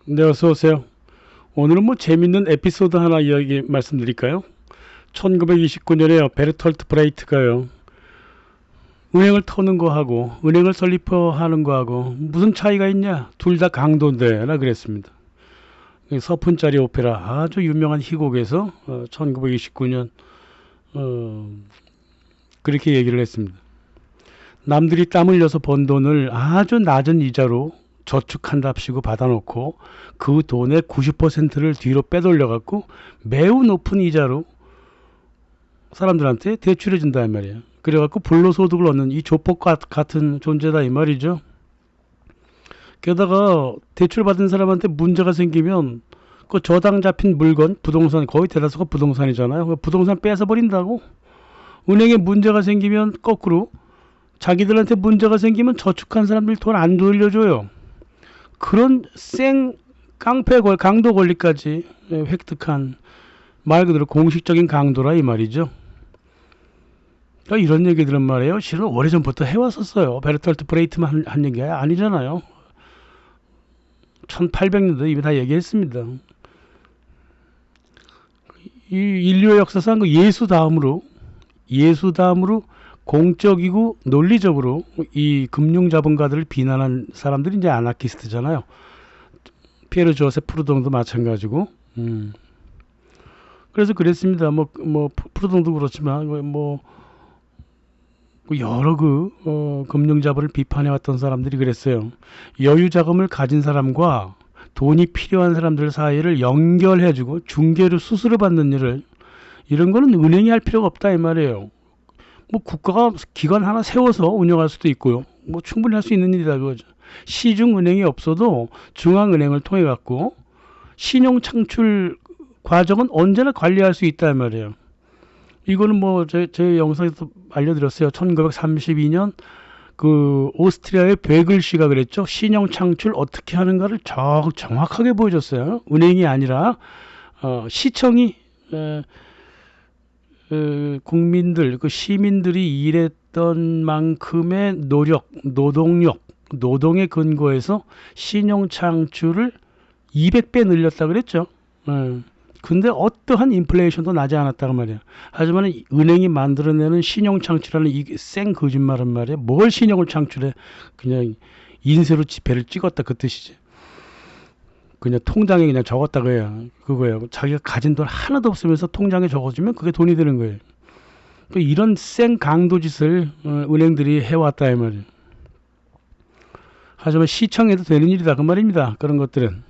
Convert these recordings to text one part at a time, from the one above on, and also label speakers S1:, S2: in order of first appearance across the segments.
S1: 네, 어서 오세요. 오늘은 뭐 재밌는 에피소드 하나 이야기 말씀드릴까요? 1929년에 베르톨트 브레이트가요. 은행을 터는 거하고 은행을 설립하는 거하고 무슨 차이가 있냐? 둘 다 강도인데라 그랬습니다. 서푼짜리 오페라 아주 유명한 희곡에서 1929년 그렇게 얘기를 했습니다. 남들이 땀 흘려서 번 돈을 아주 낮은 이자로 저축한답시고 받아놓고 그 돈의 90%를 뒤로 빼돌려 갖고 매우 높은 이자로 사람들한테 대출해 준다 이 말이에요. 그래 갖고 불로소득을 얻는 이 조폭 같은 존재다 이 말이죠. 게다가 대출 받은 사람한테 문제가 생기면 그 저당 잡힌 물건, 부동산, 거의 대다수가 부동산이잖아요. 그 부동산 뺏어 버린다고. 은행에 문제가 생기면 거꾸로 자기들한테 문제가 생기면 저축한 사람들 돈 안 돌려줘요. 그런 강도 권리까지 획득한 말 그대로 공식적인 강도라 이 말이죠. 그러니까 이런 얘기들은 말이에요. 실은 오래전부터 해왔었어요. 베르톨트 브레이트만 한 얘기가 아니잖아요. 1800년대 이미 다 얘기했습니다. 이 인류의 역사상 그 예수 다음으로 공적이고 논리적으로 이 금융자본가들을 비난한 사람들이 이제 아나키스트잖아요. 피에르 조세 프루동도 마찬가지고. 그래서 그랬습니다. 뭐 프루동도 그렇지만 뭐 여러 금융자본을 비판해왔던 사람들이 그랬어요. 여유 자금을 가진 사람과 돈이 필요한 사람들 사이를 연결해주고 중개로 수수료 받는 일을 이런 거는 은행이 할 필요가 없다 이 말이에요. 뭐 국가가 기관 하나 세워서 운영할 수도 있고요. 뭐 충분히 할 수 있는 일이다 그거죠. 시중은행이 없어도 중앙은행을 통해 갖고 신용 창출 과정은 언제나 관리할 수 있다 이 말이에요. 이거는 뭐 제 영상에서 알려드렸어요. 1932년 그 오스트리아의 베글 씨가 그랬죠. 신용 창출 어떻게 하는가를 정확하게 보여줬어요. 은행이 아니라 시청이 국민들, 그 시민들이 일했던 만큼의 노동의 근거에서 신용 창출을 200배 늘렸다 그랬죠. 근데 어떠한 인플레이션도 나지 않았다고 말이야. 하지만 은행이 만들어내는 신용 창출하는 이 생 거짓말은 말이야. 뭘 신용을 창출해? 그냥 인쇄로 지폐를 찍었다 그 뜻이지. 그냥 통장에 그냥 적었다 그거예요. 자기가 가진 돈 하나도 없으면서 통장에 적어주면 그게 돈이 되는 거예요. 이런 생 강도 짓을 은행들이 해왔다 이 말이에요. 하지만 시청해도 되는 일이다 그 말입니다. 그런 것들은.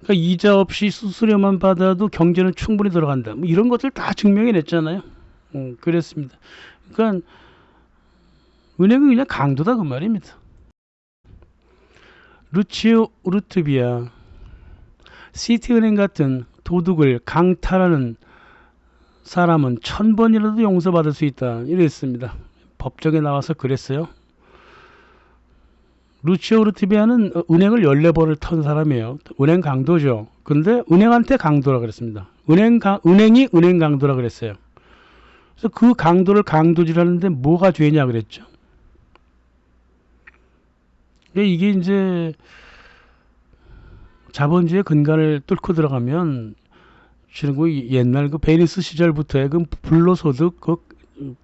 S1: 그러니까 이자 없이 수수료만 받아도 경제는 충분히 들어간다. 뭐 이런 것들 다 증명해냈잖아요. 그랬습니다. 그러니까 은행은 그냥 강도다 그 말입니다. 루치오 우르트비아 시티은행 같은 도둑을 강탈하는 사람은 1000번이라도 용서받을 수 있다 이랬습니다. 법정에 나와서 그랬어요. 루치오 우르트비아는 은행을 14번을 턴 사람이에요. 은행 강도죠. 근데 은행한테 강도라 그랬습니다. 은행이 은행 강도라 그랬어요. 그래서 그 강도를 강도질하는데 뭐가 죄냐 그랬죠. 이게 이제 자본주의 근간을 뚫고 들어가면 옛날 그 베니스 시절부터의 그 불로소득 그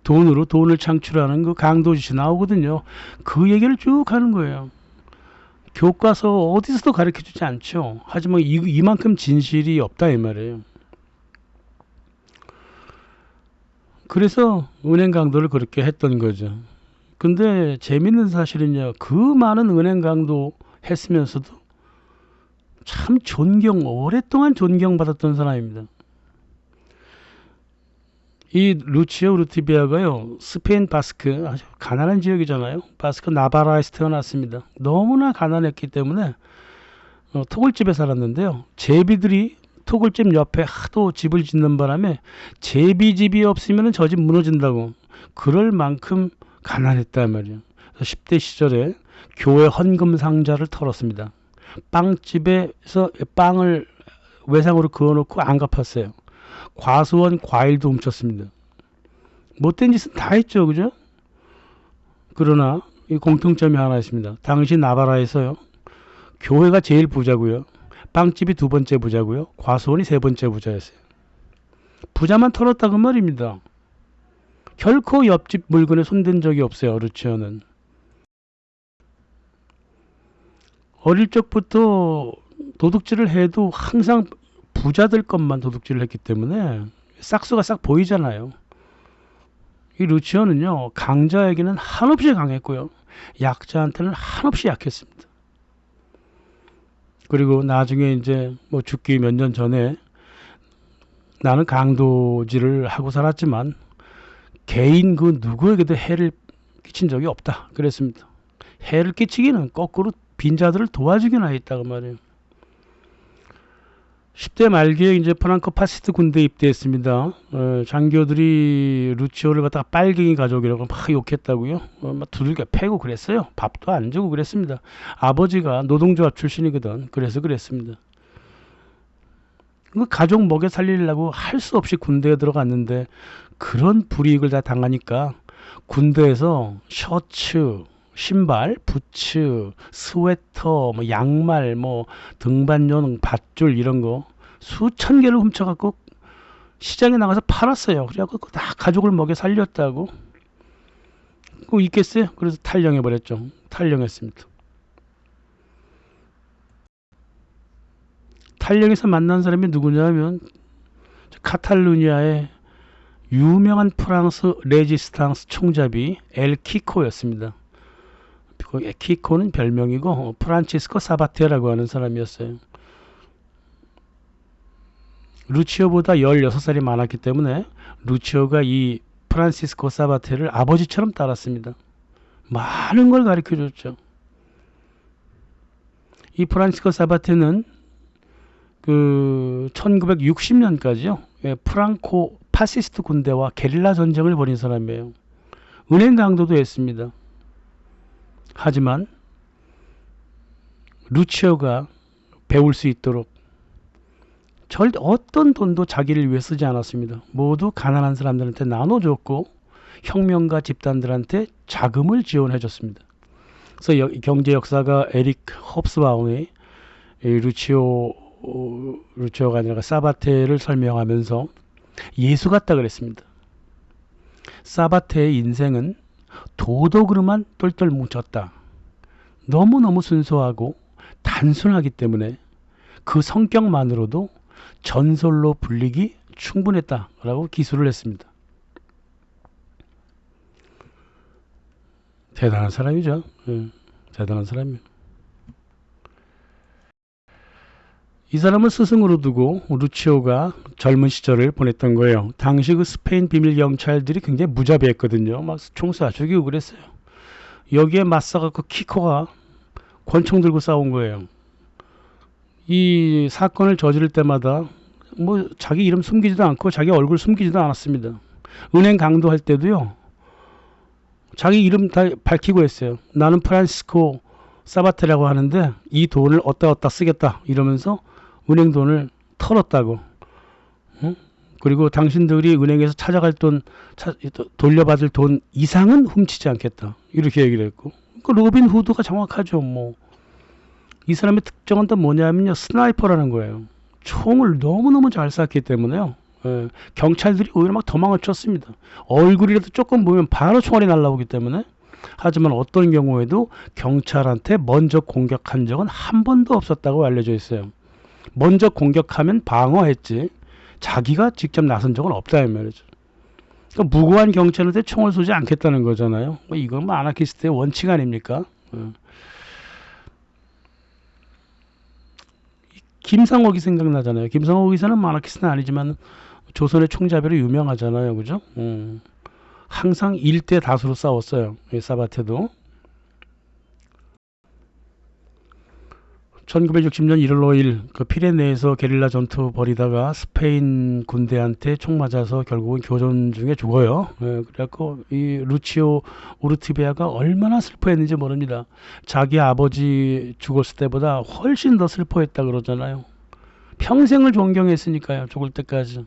S1: 돈을 창출하는 그 강도짓이 나오거든요. 그 얘기를 쭉 하는 거예요. 교과서 어디서도 가르쳐 주지 않죠. 하지만 이만큼 진실이 없다 이 말이에요. 그래서 은행 강도를 그렇게 했던 거죠. 근데 재밌는 사실은요. 그 많은 은행 강도 했으면서도 참 오랫동안 존경받았던 사람입니다. 이 루치오 우르티비아가요, 스페인 바스크, 아주 가난한 지역이잖아요. 바스크 나바라에서 태어났습니다. 너무나 가난했기 때문에 토굴집에 살았는데요. 제비들이 토굴집 옆에 하도 집을 짓는 바람에 제비집이 없으면 저 집 무너진다고. 그럴 만큼 가난했단 말이에요. 10대 시절에 교회 헌금 상자를 털었습니다. 빵집에서 빵을 외상으로 그어놓고 안 갚았어요. 과수원 과일도 훔쳤습니다. 못된 짓은 다 했죠, 그죠? 그러나 이 공통점이 하나 있습니다. 당시 나바라에서요, 교회가 제일 부자고요. 빵집이 두 번째 부자고요. 과수원이 세 번째 부자였어요. 부자만 털었다고 말입니다. 결코 옆집 물건에 손댄 적이 없어요. 루치오는. 어릴 적부터 도둑질을 해도 항상 부자들 것만 도둑질을 했기 때문에 싹수가 싹 보이잖아요. 이 루치오는요, 강자에게는 한없이 강했고요. 약자한테는 한없이 약했습니다. 그리고 나중에 이제 뭐 죽기 몇 년 전에 나는 강도질을 하고 살았지만 개인 그 누구에게도 해를 끼친 적이 없다. 그랬습니다. 해를 끼치기는 거꾸로 빈자들을 도와주기나 했다고 말이에요. 10대 말기에 이제 프랑코 파시스트 군대에 입대했습니다. 장교들이 루치오를 갖다가 빨갱이 가족이라고 막 욕했다고요. 막 두들겨 패고 그랬어요. 밥도 안 주고 그랬습니다. 아버지가 노동조합 출신이거든. 그래서 그랬습니다. 그 가족 먹여 살리려고 할 수 없이 군대에 들어갔는데 그런 불이익을 다 당하니까 군대에서 셔츠, 신발, 부츠, 스웨터, 뭐 양말, 뭐 등반용, 밧줄 이런 거 수천 개를 훔쳐갖고 시장에 나가서 팔았어요. 그래갖고 다 가족을 먹여 살렸다고. 그거 있겠어요? 그래서 탈영해버렸죠. 탈영했습니다. 탈영에서 만난 사람이 누구냐면 카탈루니아의 유명한 프랑스 레지스탕스 총잡이 엘 키코였습니다. 키코는 별명이고 프란치스코 사바테라고 하는 사람이었어요. 루치오보다 16살이 많았기 때문에 루치오가 이 프란시스코 사바테를 아버지처럼 따랐습니다. 많은 걸 가르쳐줬죠. 이 프란시스코 사바테는 그 1960년까지요. 프랑코 파시스트 군대와 게릴라 전쟁을 벌인 사람이에요. 은행 강도도 했습니다. 하지만 루치오가 배울 수 있도록 절대 어떤 돈도 자기를 위해 쓰지 않았습니다. 모두 가난한 사람들한테 나눠줬고 혁명가 집단들한테 자금을 지원해 줬습니다. 그래서 경제 역사가 에릭 홉스바움이 루치오가 아니라 사바테를 설명하면서 예수 같다 그랬습니다. 사바테의 인생은 도덕으로만 똘똘 뭉쳤다. 너무너무 순수하고 단순하기 때문에 그 성격만으로도 전설로 불리기 충분했다라고 기술을 했습니다. 대단한 사람이죠. 대단한 사람이에요. 이 사람을 스승으로 두고 루치오가 젊은 시절을 보냈던 거예요. 당시 그 스페인 비밀 경찰들이 굉장히 무자비했거든요. 막 총 쏴 죽이고 그랬어요. 여기에 맞서갖고 키코가 권총 들고 싸운 거예요. 이 사건을 저지를 때마다 뭐 자기 이름 숨기지도 않고 자기 얼굴 숨기지도 않았습니다. 은행 강도할 때도요. 자기 이름 다 밝히고 했어요. 나는 프란시스코 사바테라고 하는데 이 돈을 어디다 쓰겠다 이러면서 은행 돈을 털었다고. 그리고 당신들이 은행에서 찾아갈 돈, 돌려받을 돈 이상은 훔치지 않겠다. 이렇게 얘기를 했고. 그 로빈 후드가 정확하죠. 뭐. 이 사람의 특징은 또 뭐냐면요. 스나이퍼라는 거예요. 총을 너무너무 잘 쐈기 때문에요. 경찰들이 오히려 막 도망을 쳤습니다. 얼굴이라도 조금 보면 바로 총알이 날라오기 때문에. 하지만 어떤 경우에도 경찰한테 먼저 공격한 적은 한 번도 없었다고 알려져 있어요. 먼저 공격하면 방어했지 자기가 직접 나선 적은 없다 이 말이죠. 그러니까 무고한 경찰한테 총을 쏘지 않겠다는 거잖아요. 이건 뭐 아나키스트의 원칙 아닙니까? 김상옥이 생각나잖아요. 김상옥 의사는 아나키스트는 아니지만 조선의 총잡이로 유명하잖아요. 그죠? 항상 일대 다수로 싸웠어요. 사바테도. 1960년 1월 5일 그 피레네에서 게릴라 전투 벌이다가 스페인 군대한테 총 맞아서 결국은 교전 중에 죽어요. 그래갖고 이 루치오 우르티베아가 얼마나 슬퍼했는지 모릅니다. 자기 아버지 죽었을 때보다 훨씬 더 슬퍼했다 그러잖아요. 평생을 존경했으니까요. 죽을 때까지.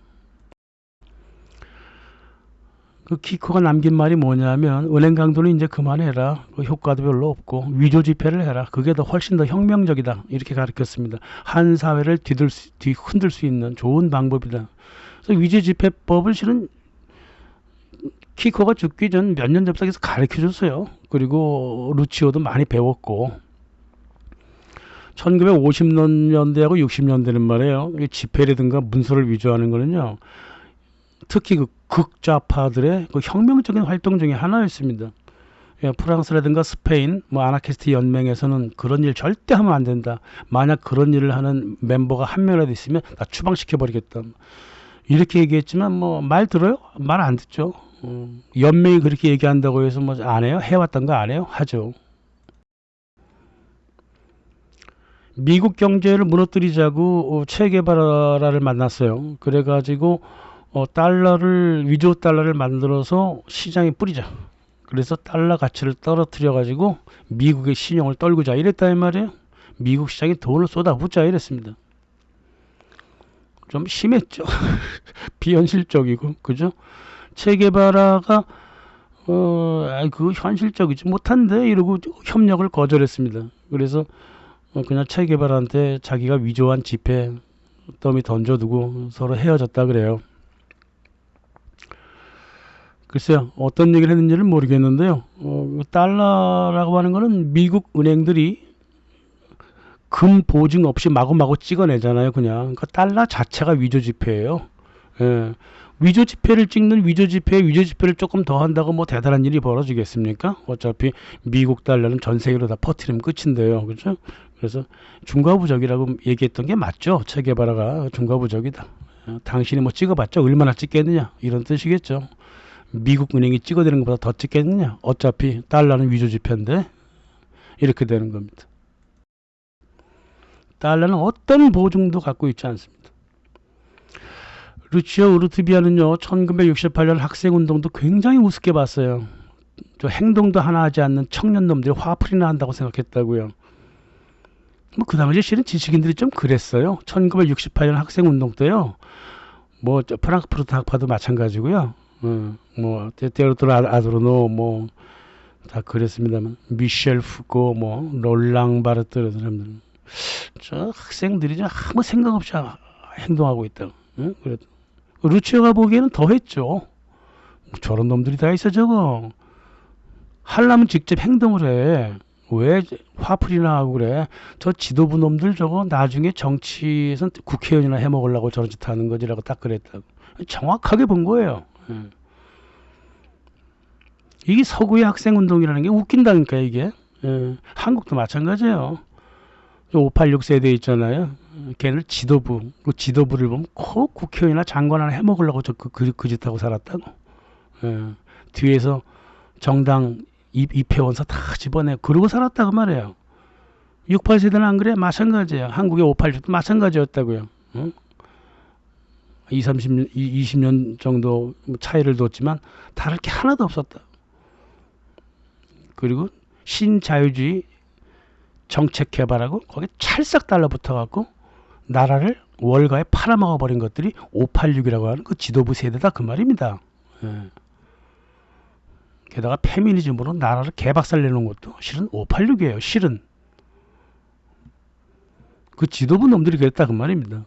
S1: 그 키커가 남긴 말이 뭐냐면 은행 강도는 이제 그만해라. 그 효과도 별로 없고 위조 지폐를 해라. 그게 더 훨씬 더 혁명적이다. 이렇게 가르쳤습니다. 한 사회를 흔들 수 있는 좋은 방법이다. 그래서 위조 지폐법을 실은 키커가 죽기 전 몇 년 전부터 가르쳐 줬어요. 그리고 루치오도 많이 배웠고 1950년대하고 60년대는 말이에요. 지폐라든가 문서를 위조하는 거는요. 특히 그 극좌파들의 그 혁명적인 활동 중에 하나였습니다. 예, 프랑스라든가 스페인, 뭐 아나키스트 연맹에서는 그런 일 절대 하면 안 된다. 만약 그런 일을 하는 멤버가 한 명이라도 있으면 다 추방시켜 버리겠다. 이렇게 얘기했지만 뭐 말 들어요? 말 안 듣죠. 연맹이 그렇게 얘기한다고 해서 뭐 안 해요? 해왔던 거 안 해요? 하죠. 미국 경제를 무너뜨리자고 체게바라를 만났어요. 그래가지고 달러를 위조 달러를 만들어서 시장에 뿌리자. 그래서 달러 가치를 떨어뜨려가지고 미국의 신용을 떨구자 이랬단 말이에요. 미국 시장에 돈을 쏟아붓자 이랬습니다. 좀 심했죠. 비현실적이고 그죠? 체게바라가 그 현실적이지 못한데 이러고 협력을 거절했습니다. 그래서 그냥 체게바라한테 자기가 위조한 지폐 더미 던져두고 서로 헤어졌다 그래요. 글쎄요, 어떤 얘기를 했는지는 모르겠는데요. 달러라고 하는 거는 미국 은행들이 금 보증 없이 마구마구 찍어내잖아요. 그냥 그 달러 자체가 위조 지폐예요. 예. 위조 지폐를 찍는 위조 지폐를 조금 더 한다고 뭐 대단한 일이 벌어지겠습니까? 어차피 미국 달러는 전 세계로 다 퍼뜨리면 끝인데요. 그죠? 그래서 중과부적이라고 얘기했던 게 맞죠. 체게바라가 중과부적이다. 당신이 뭐 찍어봤자 얼마나 찍겠느냐 이런 뜻이겠죠. 미국 은행이 찍어대는 것보다 더 찍겠느냐. 어차피 달러는 위조 지폐인데 이렇게 되는 겁니다. 달러는 어떤 보증도 갖고 있지 않습니다. 루치오 우르트비아는요 1968년 학생운동도 굉장히 우습게 봤어요. 저 행동도 하나 하지 않는 청년놈들이 화풀이나 한다고 생각했다고요. 뭐 그 당시에 실은 지식인들이 좀 그랬어요. 1968년 학생운동 때요. 뭐 프랑크푸르트 학파도 마찬가지고요. 뭐 테오도르 아도르노 뭐 다 그랬습니다만 미셸 후고 뭐 롤랑 바르트 이런 사람들 저 학생들이 아무 생각 없이 행동하고 있다. 그래 루치오가 보기에는 더했죠. 저런 놈들이 다 있어 저거. 하려면 직접 행동을 해. 왜 화풀이나 하고 그래. 저 지도부 놈들 저거 나중에 정치에선 국회의원이나 해먹으려고 저런 짓 하는 거지라고 딱 그랬다고. 정확하게 본 거예요. 이게 서구의 학생운동이라는 게 웃긴다니까 이게. 한국도 마찬가지예요. 586 세대 있잖아요. 걔는 지도부, 그 지도부를 보면 꼭 국회의원이나 장관 하나 해먹으려고 그 짓하고 살았다고. 뒤에서 정당 입회원서 다 집어내고 그러고 살았다고 말이에요. 68 세대는 안 그래? 마찬가지예요. 한국의 586도 마찬가지였다고요. 20년 정도 차이를 뒀지만 다를 게 하나도 없었다. 그리고 신자유주의 정책 개발하고 거기에 찰싹 달라붙어갖고 나라를 월가에 팔아먹어 버린 것들이 586이라고 하는 그 지도부 세대다 그 말입니다. 게다가 페미니즘으로 나라를 개박살 내놓은 것도 실은 586이에요. 실은 그 지도부 놈들이 그랬다 그 말입니다.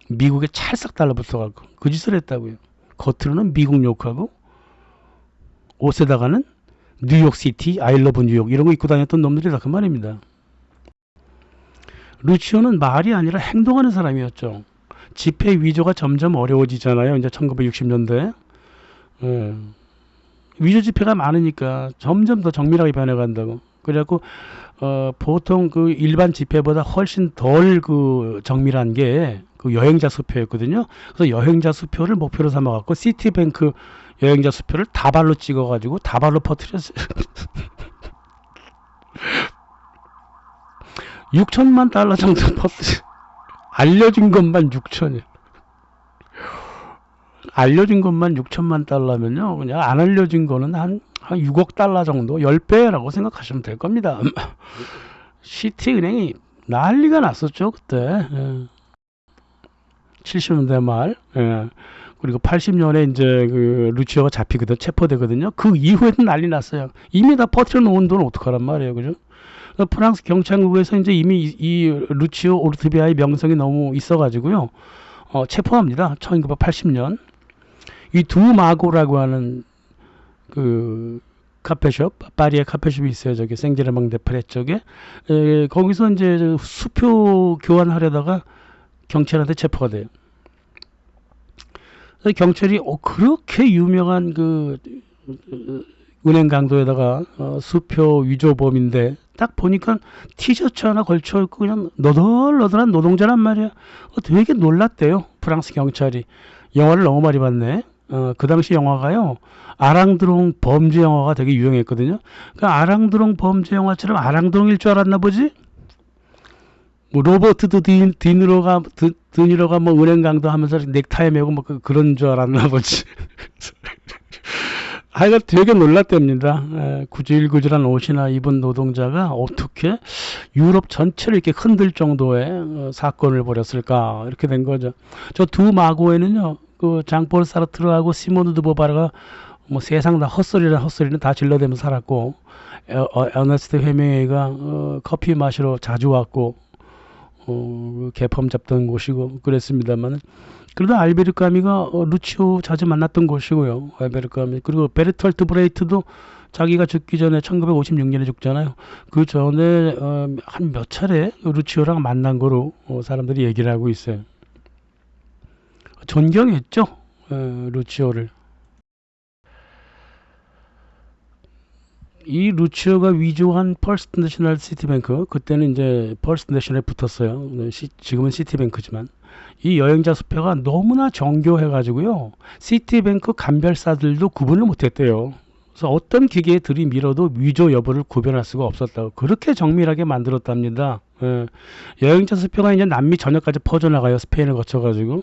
S1: 미국에 찰싹 달라붙어갖고 그 짓을 했다고요. 겉으로는 미국 욕하고 옷에다가는 뉴욕시티, 아이러브 뉴욕 이런 거 입고 다녔던 놈들이다 그 말입니다. 루치오는 말이 아니라 행동하는 사람이었죠. 지폐 위조가 점점 어려워지잖아요. 이제 1960년대. 위조 지폐가 많으니까 점점 더 정밀하게 변해간다고. 그래갖고 보통 그 일반 지폐보다 훨씬 덜 그 정밀한 게 그 여행자 수표였거든요. 그래서 여행자 수표를 목표로 삼아갖고 시티뱅크 여행자 수표를 다발로 찍어가지고 다발로 퍼뜨렸어요. 6천만 달러 정도 퍼뜨려. 알려진 것만 6천이요. 알려진 것만 6천만 달러면요. 그냥 안 알려진 거는 한 6억 달러 정도 10배라고 생각하시면 될 겁니다. 시티은행이 난리가 났었죠. 그때. 70년대 말. 그리고 80년에 이제 그 루치오가 잡히거든, 체포되거든요. 그 이후에는 난리 났어요. 이미 다 퍼뜨려 놓은 돈 어떡하란 말이에요, 그죠? 프랑스 경찰국에서 이제 이미 이 루치오 오르트비아의 명성이 너무 있어가지고요, 체포합니다. 1980년. 이 두 마고라고 하는 그 카페숍, 파리에 카페숍이 있어요. 저기 생제르맹 데프레 쪽에. 거기서 이제 수표 교환하려다가 경찰한테 체포가 돼요. 경찰이 그렇게 유명한 그 은행 강도에다가 수표 위조범인데 딱 보니까 티셔츠 하나 걸쳐 있고 그냥 너덜너덜한 노동자란 말이야. 되게 놀랐대요, 프랑스 경찰이. 영화를 너무 많이 봤네. 그 당시 영화가요, 아랑드롱 범죄 영화가 되게 유행했거든요. 그 아랑드롱 범죄 영화처럼 아랑드롱일 줄 알았나 보지? 뭐 로버트 드니로가 뭐 은행 강도 하면서 넥타이 메고 뭐 그런 줄 알았나 보지. 하여간 되게 놀랐답니다. 구질구질한 옷이나 입은 노동자가 어떻게 유럽 전체를 이렇게 흔들 정도의 사건을 벌였을까, 이렇게 된 거죠. 저 두 마고에는요, 그 장폴 사르트르하고 시모누 드 보바르가 뭐 세상 다 헛소리는 다 질러대면서 살았고, 에너스트 헤밍웨이가 커피 마시러 자주 왔고, 개펌 잡던 곳이고 그랬습니다만, 그래도 알베르 까미가 루치오 자주 만났던 곳이고요. 알베르 까미. 그리고 베르톨트 브레이트도 자기가 죽기 전에 1956년에 죽잖아요. 그 전에 한 몇 차례 루치오랑 만난 거로 사람들이 얘기를 하고 있어요. 존경했죠, 루치오를. 이 루치오가 위조한 퍼스트 내셔널 시티뱅크, 그때는 이제 퍼스트 내셔널에 붙었어요. 지금은 시티뱅크지만, 이 여행자 수표가 너무나 정교해가지고요, 시티뱅크 감별사들도 구분을 못했대요. 그래서 어떤 기계에 들이밀어도 위조 여부를 구별할 수가 없었다고, 그렇게 정밀하게 만들었답니다. 여행자 수표가 이제 남미 전역까지 퍼져나가요, 스페인을 거쳐가지고.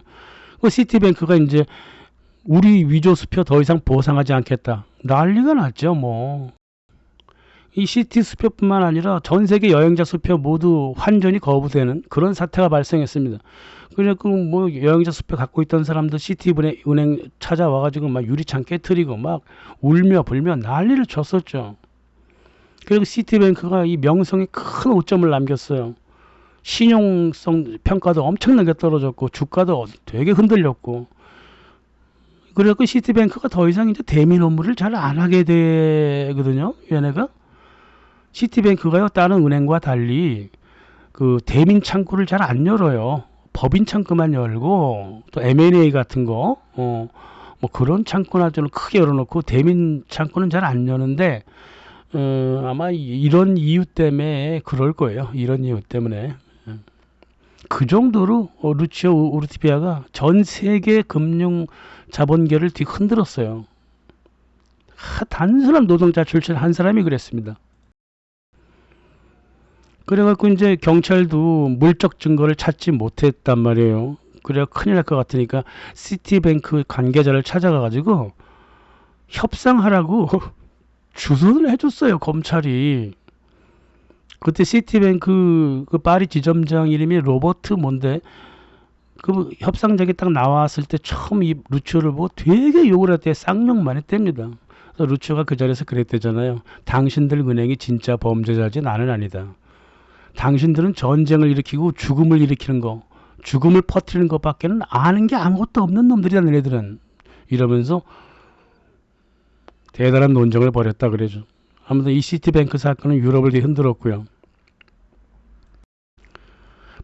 S1: 그 시티뱅크가 이제 우리 위조 수표 더 이상 보상하지 않겠다, 난리가 났죠, 뭐. 이 시티 수표뿐만 아니라 전 세계 여행자 수표 모두 환전이 거부되는 그런 사태가 발생했습니다. 그래서 뭐 여행자 수표 갖고 있던 사람들 시티은행 찾아와가지고 막 유리창 깨트리고 막 울며 불며 난리를 쳤었죠. 그리고 시티뱅크가 이 명성에 큰 오점을 남겼어요. 신용성 평가도 엄청나게 떨어졌고 주가도 되게 흔들렸고, 그래서 시티뱅크가 더 이상 이제 대민 업무를 잘 안 하게 되거든요, 얘네가. 시티뱅크가요, 다른 은행과 달리 그 대민 창구를 잘 안 열어요. 법인 창구만 열고, 또 M&A 같은 거, 뭐 그런 창구나 좀 크게 열어놓고 대민 창구는 잘 안 여는데, 아마 이런 이유 때문에 그럴 거예요. 이런 이유 때문에. 그 정도로 루치오 우르티비아가 전 세계 금융 자본계를 뒤흔들었어요. 단순한 노동자 출신 한 사람이 그랬습니다. 그래갖고 이제 경찰도 물적 증거를 찾지 못했단 말이에요. 그래야 큰일 날 것 같으니까 시티뱅크 관계자를 찾아가가지고 협상하라고 주선을 해줬어요, 검찰이. 그때 시티뱅크 그 파리 지점장 이름이 로버트 뭔데, 그 협상장에 딱 나왔을 때 처음 이 루치오를 보고 되게 욕을 했대. 쌍욕만 했답니다. 그래서 루치오가 그 자리에서 그랬대잖아요. 당신들 은행이 진짜 범죄자지 나는 아니다. 당신들은 전쟁을 일으키고 죽음을 일으키는 거, 죽음을 퍼뜨리는 것밖에는 아는 게 아무것도 없는 놈들이다, 너네들은. 이러면서 대단한 논쟁을 벌였다 그러죠. 아무튼 이 시티뱅크 사건은 유럽을 되게 흔들었고요.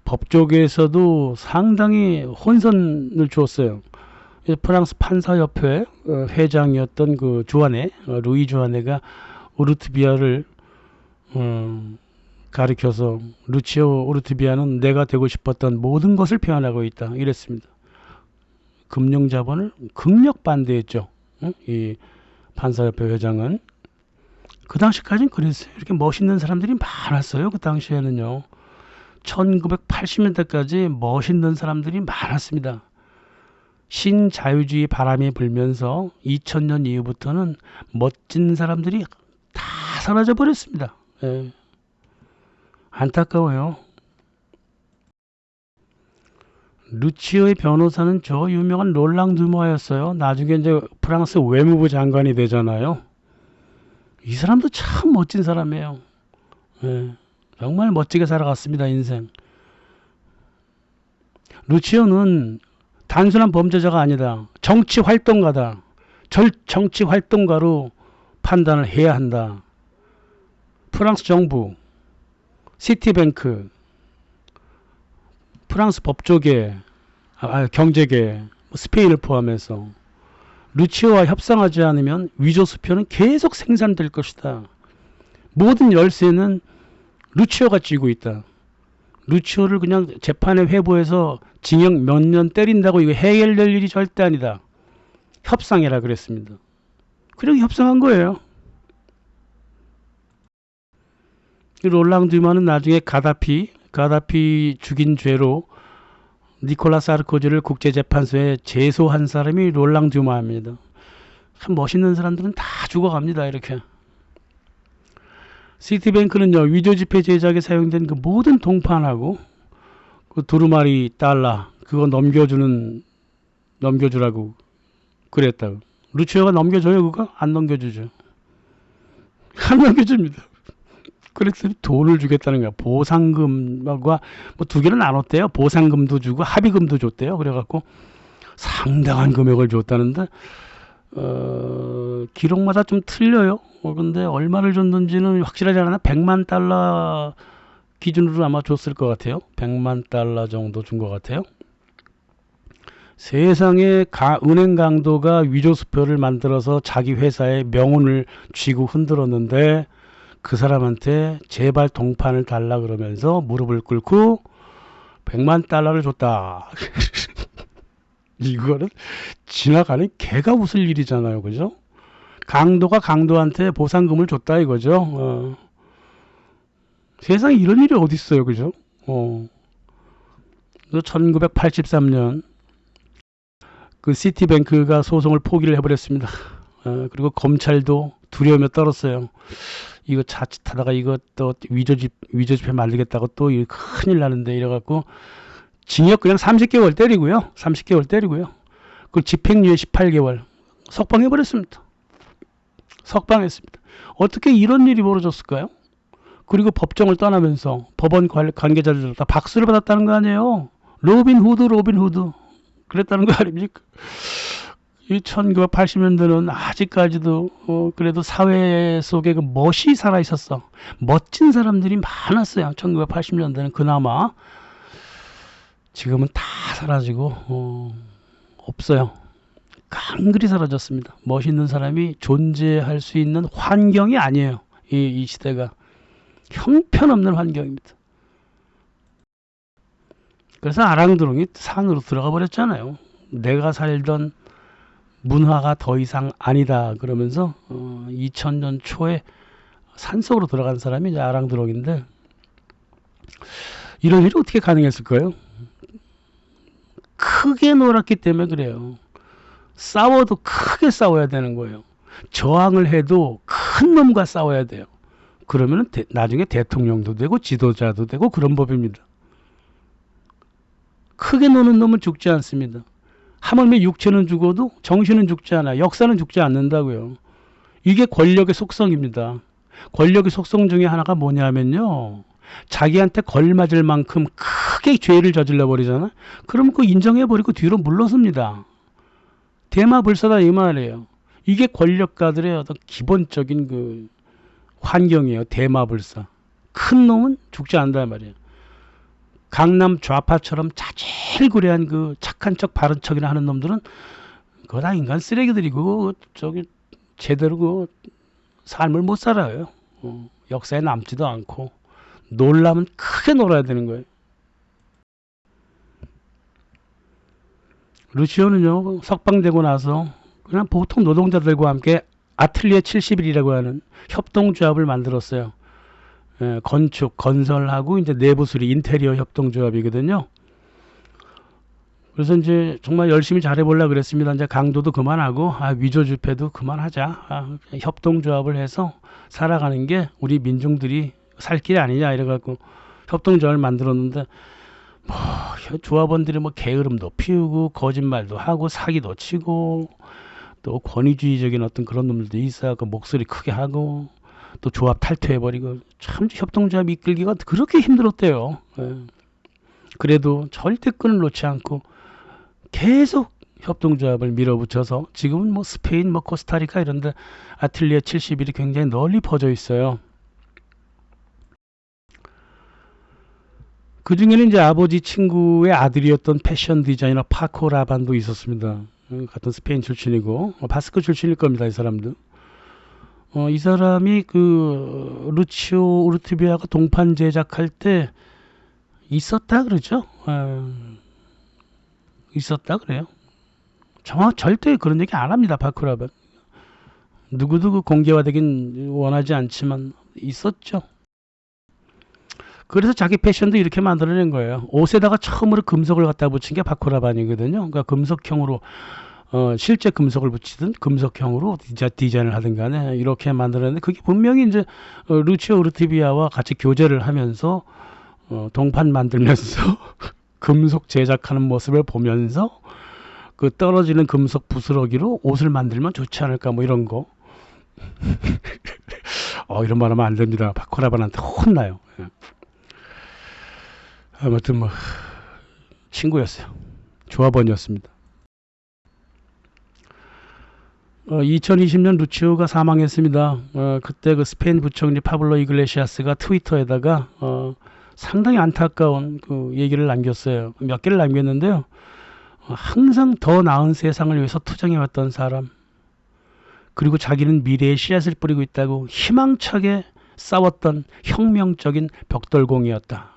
S1: 법조계에서도 상당히 혼선을 주었어요. 프랑스 판사협회 회장이었던 그 주아네, 루이 주아네가 우르트비아를 가리켜서 루치오 우르티비아는 내가 되고 싶었던 모든 것을 표현하고 있다, 이랬습니다. 금융자본을 극력 반대했죠. 이 판사협회 회장은. 그 당시까지는 그랬어요. 이렇게 멋있는 사람들이 많았어요. 그 당시에는요. 1980년대까지 멋있는 사람들이 많았습니다. 신자유주의 바람이 불면서 2000년 이후부터는 멋진 사람들이 다 사라져 버렸습니다. 안타까워요. 루치오의 변호사는 저 유명한 롤랑 두머였어요. 나중에 이제 프랑스 외무부 장관이 되잖아요. 이 사람도 참 멋진 사람이에요. 예, 정말 멋지게 살아갔습니다, 인생. 루치오는 단순한 범죄자가 아니다. 정치 활동가다. 정치 활동가로 판단을 해야 한다. 프랑스 정부, 시티뱅크, 프랑스 법조계, 경제계, 스페인을 포함해서 루치오와 협상하지 않으면 위조 수표는 계속 생산될 것이다. 모든 열쇠는 루치오가 쥐고 있다. 루치오를 그냥 재판에 회부해서 징역 몇 년 때린다고 이거 해결될 일이 절대 아니다. 협상해라 그랬습니다. 그리고 협상한 거예요. 롤랑 두마는 나중에 가다피 죽인 죄로 니콜라 사르코지를 국제재판소에 제소한 사람이 롤랑 두마입니다. 참 멋있는 사람들은 다 죽어갑니다. 이렇게. 시티뱅크는요, 위조지폐 제작에 사용된 그 모든 동판하고 그 두루마리 달러 그거 넘겨주라고 그랬다고. 루치오가 넘겨줘요 그거? 안 넘겨주죠. 안 넘겨줍니다. 그랬더니 돈을 주겠다는 거야. 보상금과 뭐 두 개를 나눴대요. 보상금도 주고 합의금도 줬대요. 그래갖고 상당한 금액을 줬다는데 기록마다 좀 틀려요. 근데 얼마를 줬는지는 확실하지 않아. 100만 달러 기준으로 아마 줬을 것 같아요. 100만 달러 정도 준 것 같아요. 세상에 은행 강도가 위조 수표를 만들어서 자기 회사의 명운을 쥐고 흔들었는데 그 사람한테 제발 동판을 달라 그러면서 무릎을 꿇고 100만 달러를 줬다. 이거는 지나가는 개가 웃을 일이잖아요. 그죠? 강도가 강도한테 보상금을 줬다 이거죠. 세상에 이런 일이 어디 있어요. 그죠? 1983년 그 시티뱅크가 소송을 포기를 해버렸습니다. 그리고 검찰도 두려움에 떨었어요. 이거 자칫하다가 이거 또 위조지폐 만들겠다고 또 큰일 나는데 이래갖고 징역 그냥 30개월 때리고요. 30개월 때리고요. 그 집행유예 18개월 석방해버렸습니다. 석방했습니다. 어떻게 이런 일이 벌어졌을까요? 그리고 법정을 떠나면서 법원 관계자들 다 박수를 받았다는 거 아니에요. 로빈 후드 그랬다는 거 아닙니까? 이 1980년대는 아직까지도 그래도 사회 속에 그 멋이 살아 있었어. 멋진 사람들이 많았어요. 1980년대는 그나마. 지금은 다 사라지고 없어요. 깡그리 사라졌습니다. 멋있는 사람이 존재할 수 있는 환경이 아니에요. 이 시대가 형편없는 환경입니다. 그래서 아랑드롱이 산으로 들어가 버렸잖아요. 내가 살던 문화가 더 이상 아니다 그러면서 2000년 초에 산속으로 들어간 사람이 이제 아랑드롱인데 이런 일이 어떻게 가능했을까요? 크게 놀았기 때문에 그래요. 싸워도 크게 싸워야 되는 거예요. 저항을 해도 큰 놈과 싸워야 돼요. 그러면 나중에 대통령도 되고 지도자도 되고 그런 법입니다. 크게 노는 놈은 죽지 않습니다. 하물며 육체는 죽어도 정신은 죽지 않아. 역사는 죽지 않는다고요. 이게 권력의 속성입니다. 권력의 속성 중에 하나가 뭐냐면요. 자기한테 걸맞을 만큼 크게 죄를 저질러 버리잖아. 그럼 그 인정해버리고 뒤로 물러섭니다. 대마불사다 이 말이에요. 이게 권력가들의 어떤 기본적인 그 환경이에요. 대마불사. 큰 놈은 죽지 않는다 말이에요. 강남 좌파처럼 자질구레한 그 착한 척 바른 척이나 하는 놈들은 그거 다 인간 쓰레기들이고 저기 제대로 그 삶을 못 살아요. 역사에 남지도 않고 놀라면 크게 놀아야 되는 거예요. 루치오는요 석방되고 나서 그냥 보통 노동자들과 함께 아틀리에 70일이라고 하는 협동조합을 만들었어요. 건축, 건설하고 이제 내부 수리, 인테리어 협동조합이거든요. 그래서 이제 정말 열심히 잘해보려고 그랬습니다. 이제 강도도 그만하고, 위조 지폐도 그만하자. 협동조합을 해서 살아가는 게 우리 민중들이 살 길이 아니냐 이래갖고 협동조합을 만들었는데 뭐 조합원들이 뭐 게으름도 피우고 거짓말도 하고 사기도 치고 또 권위주의적인 어떤 그런 놈들도 있어. 그 목소리 크게 하고 또 조합 탈퇴해버리고 참 협동조합 이끌기가 그렇게 힘들었대요. 예. 그래도 절대 끈을 놓지 않고 계속 협동조합을 밀어붙여서 지금은 뭐 스페인, 뭐 코스타리카 이런데 아틀리에 71이 굉장히 널리 퍼져 있어요. 그 중에는 이제 아버지 친구의 아들이었던 패션 디자이너 파코 라반도 있었습니다. 같은 스페인 출신이고 바스크 출신일 겁니다. 이 사람도. 이 사람이 그 루치오 우르티비아가 동판 제작할 때 있었다 그러죠. 있었다 그래요. 절대 그런 얘기 안 합니다. 파코 라반. 누구도 그 공개화되긴 원하지 않지만 있었죠. 그래서 자기 패션도 이렇게 만들어낸 거예요. 옷에다가 처음으로 금속을 갖다 붙인 게 바코라반이거든요. 그러니까 금속형으로 실제 금속을 붙이든 금속형으로 디자인을 하든 간에 이렇게 만들었는데 그게 분명히 이제 루치오 우르티비아와 같이 교제를 하면서 동판 만들면서 금속 제작하는 모습을 보면서 그 떨어지는 금속 부스러기로 옷을 만들면 좋지 않을까 뭐 이런 거. 이런 말 하면 안 됩니다. 바코라반한테 혼나요. 아무튼 뭐 친구였어요. 조합원이었습니다. 2020년 루치오가 사망했습니다. 그때 그 스페인 부총리 파블로 이글레시아스가 트위터에다가 상당히 안타까운 그 얘기를 남겼어요. 몇 개를 남겼는데요. 항상 더 나은 세상을 위해서 투쟁해왔던 사람, 그리고 자기는 미래의 씨앗을 뿌리고 있다고 희망차게 싸웠던 혁명적인 벽돌공이었다.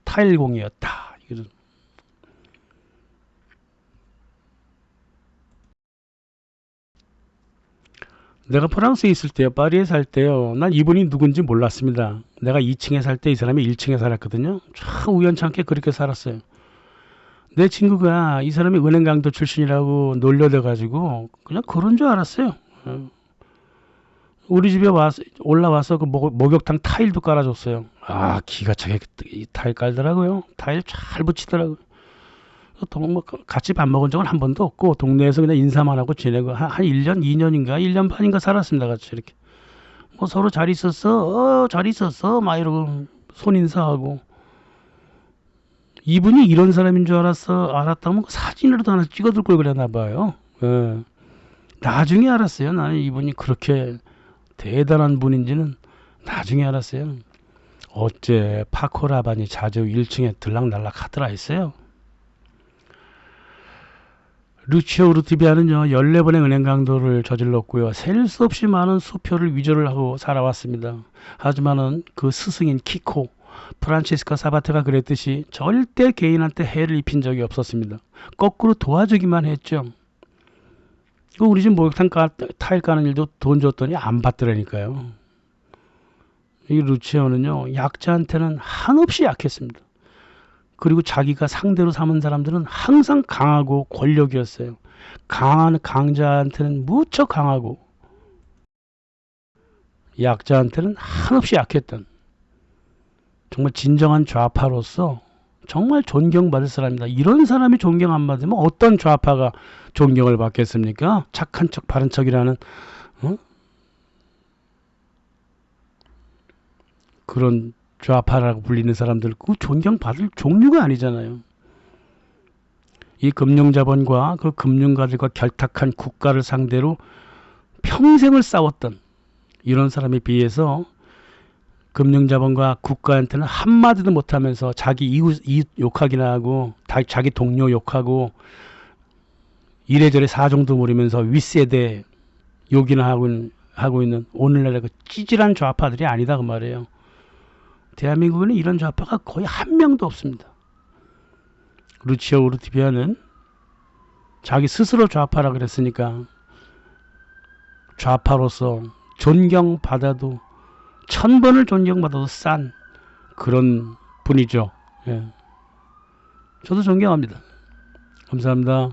S1: 타일공이었다. 내가 프랑스에 있을 때요, 파리에 살 때요, 난 이분이 누군지 몰랐습니다. 내가 2층에 살 때 이 사람이 1층에 살았거든요. 참 우연찮게 그렇게 살았어요. 내 친구가 이 사람이 은행 강도 출신이라고 놀려대가지고 그냥 그런 줄 알았어요. 우리 집에 올라와서 그 목욕탕 타일도 깔아줬어요. 기가 차게 타일 깔더라고요. 타일 잘 붙이더라고요. 뭐 같이 밥 먹은 적은 한 번도 없고 동네에서 그냥 인사만 하고 지내고 한 1년, 2년인가 1년 반인가 살았습니다. 같이 이렇게 뭐 서로 잘 있었어, 잘 있었어 막 이러고 손인사하고. 이분이 이런 사람인 줄 알았다면 사진으로도 하나 찍어둘 걸 그랬나 봐요. 나중에 알았어요. 나는 이분이 그렇게 대단한 분인지는 나중에 알았어요. 어째 파코라반이 자주 1층에 들락날락 하더라 했어요. 루치오 우르티비아는요 14번의 은행 강도를 저질렀고요. 셀 수 없이 많은 수표를 위조를 하고 살아왔습니다. 하지만은 그 스승인 키코 프란체스카 사바테가 그랬듯이 절대 개인한테 해를 입힌 적이 없었습니다. 거꾸로 도와주기만 했죠. 우리 집 목욕탕 타일 까는 일도 돈 줬더니 안 받더라니까요. 이 루치오는요 약자한테는 한없이 약했습니다. 그리고 자기가 상대로 삼은 사람들은 항상 강하고 권력이었어요. 강한 강자한테는 무척 강하고 약자한테는 한없이 약했던 정말 진정한 좌파로서 정말 존경받을 사람이다. 이런 사람이 존경 안 받으면 어떤 좌파가 존경을 받겠습니까? 착한 척 바른 척이라는 그런 좌파라고 불리는 사람들 그 존경받을 종류가 아니잖아요. 이 금융자본과 그 금융가들과 결탁한 국가를 상대로 평생을 싸웠던 이런 사람에 비해서 금융자본과 국가한테는 한마디도 못하면서 자기 이웃 욕하기나 하고 자기 동료 욕하고 이래저래 사정도 모르면서 윗세대 욕이나 하고 있는 오늘날의 그 찌질한 좌파들이 아니다 그 말이에요. 대한민국에는 이런 좌파가 거의 한 명도 없습니다. 루치오 우르티비아는 자기 스스로 좌파라 그랬으니까 좌파로서 존경받아도 1000번을 존경받아도 싼 그런 분이죠. 예. 저도 존경합니다. 감사합니다.